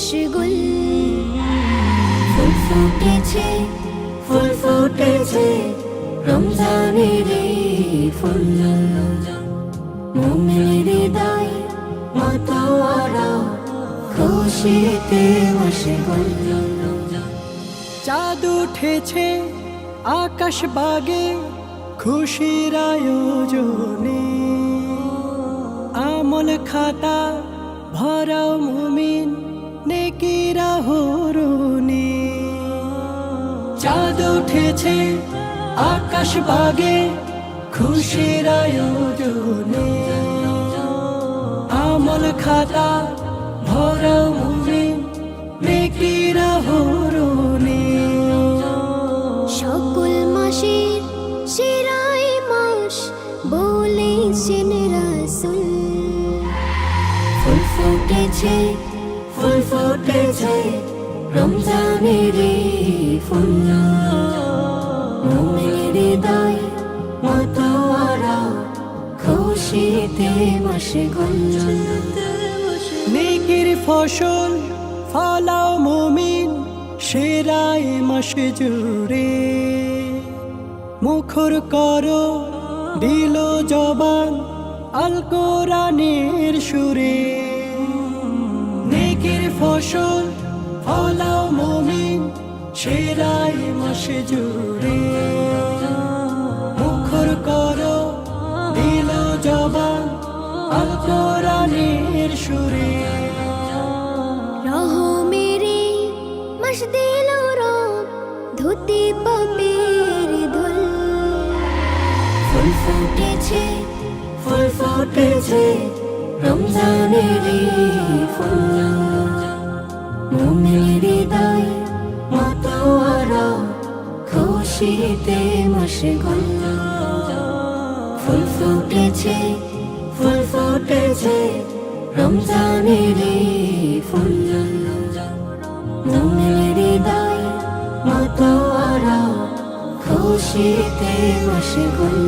মশগুল। ফুল ফুটেছে, ফুল ফুটেছে রমজানের ফুল। মুমিনের হৃদয় মাতোয়ারা খুশিতে মশগুল। চাঁদ উঠেছে আকাশ বাগে খুশির আয়োজনে। আমল খাতা ভরাও মুমিন নেকির আহরণে। চাঁদ উঠেছে আকাশ বাগে খুশির আয়োজনে। আমল খাতা ভরাও মুমিন নেকির আহরণে। সকল মাসের সেরাই মাস বলেছেন রাসূল। ফুল ফুটেছে, ফুল ফুটেছে রমজানের ফুল। মুমিনের হৃদয় মাতোয়ারা খুশিতে মশগুল। নেকির ফসল ফলাও মুমিন সেরাই মাস জুড়ে। মুখর করো দিল জবান আল কোরআনের সুরে। নেকির ফসল ফলাও মুমিন সেরাই মাস জুড়ে। মুখর করো দিল জবান আল কোরআনের সুরে। রহমেরে মাস দিল রব ধুতি পাপের ধুল। ফুল ফুটেছে, ফুল ফুটেছে রমজানের ফুল। মুমিনের হৃদয় মাতোয়ারা খুশিতে মশগুল। ফুল ফুটেছে, ফুল ফুটেছে রমজানের ফুল। মুমিনের হৃদয় মাতোয়ারা খুশিতে মশগুল।